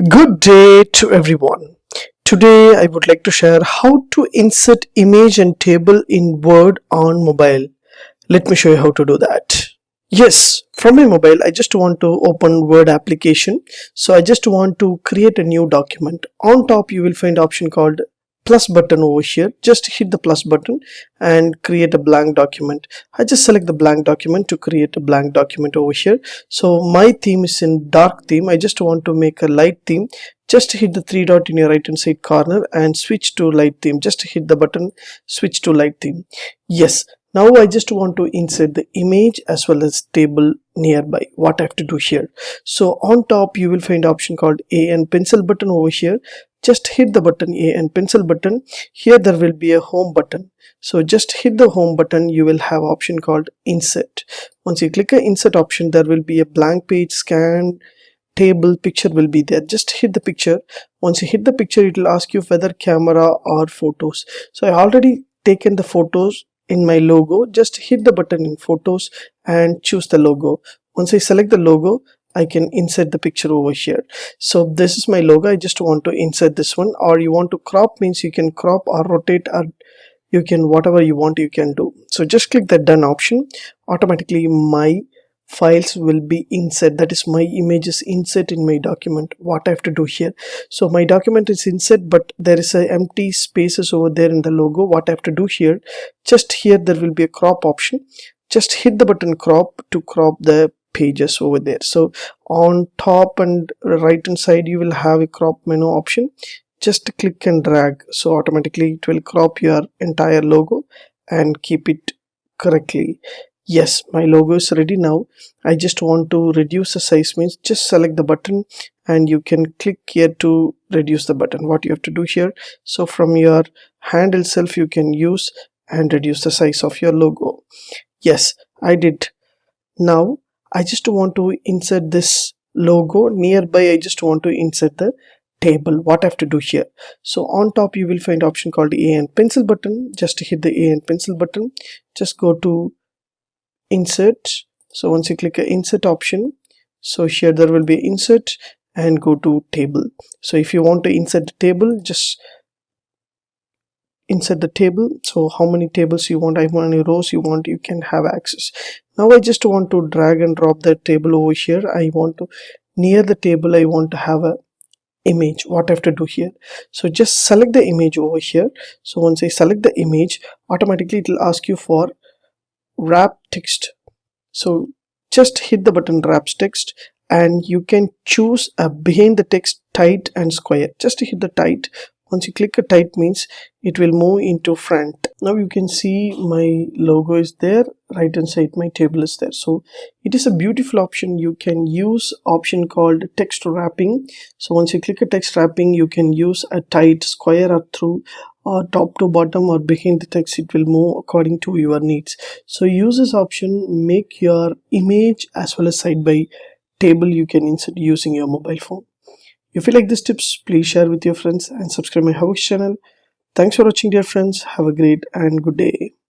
Good day to everyone. Today I would like to share how to insert image and table in Word on mobile. Let me show you how to do that. Yes, from my mobile I just want to open Word application. So I just want to create a new document. On top you will find option called plus button over here. Just hit the plus button and create a blank document. I just select the blank document to create a blank document over here. So my theme is in dark theme. I just want to make a light theme. Just hit the three dot in your right hand side corner and switch to light theme. Just hit the button, switch to light theme. Yes, now I just want to insert the image as well as table nearby. What I have to do here? So on top you will find option called A and pencil button over here. Just hit the button A and pencil button. Here there will be a home button. So just hit the home button. You will have option called insert. Once you click the insert option, there will be a blank page, scan, table, picture will be there. Just hit the picture. Once you hit the picture, it will ask you whether camera or photos. So I already taken the photos in my logo. Just hit the button in photos and choose the logo. Once I select the logo, I can insert the picture over here. So this is my logo. I just want to insert this one. Or you want to crop, means you can crop or rotate, or you can whatever you want you can do. So just click the done option. Automatically my files will be insert, that is my images insert in my document. What I have to do here? So my document is insert, but there is a empty spaces over there in the logo. What I have to do here? Just here there will be a crop option. Just hit the button crop to crop the pages over there. So on top and right hand side you will have a crop menu option. Just click and drag, so automatically it will crop your entire logo and keep it correctly. Yes, my logo is ready now. I just want to reduce the size, means just select the button and you can click here to reduce the button. What you have to do here? So from your hand itself you can use and reduce the size of your logo. Yes, I did. Now I just want to insert this logo nearby. I just want to insert the table. What I have to do here? So on top you will find option called A and pencil button. Just hit the A and pencil button. Just go to insert. So once you click the insert option, so here there will be insert and go to table. So if you want to insert the table, just insert the table. So how many tables you want, how many rows you want, you can have access. Now I just want to drag and drop the table over here. I want to, near the table I want to have a image. What I have to do here? So just select the image over here. So once I select the image, automatically it will ask you for wrap text. So just hit the button wrap text and you can choose a behind the text tight and square. Just hit the tight. Once you click a tight, means it will move into front. Now you can see my logo is there, right hand side my table is there. So it is a beautiful option. You can use option called text wrapping. So once you click a text wrapping, you can use a tight, square, or through, or top to bottom, or behind the text. It will move according to your needs. So use this option, make your image as well as side by table you can insert using your mobile phone. If you like these tips, please share with your friends and subscribe my HowXT channel. Thanks for watching, dear friends. Have a great and good day.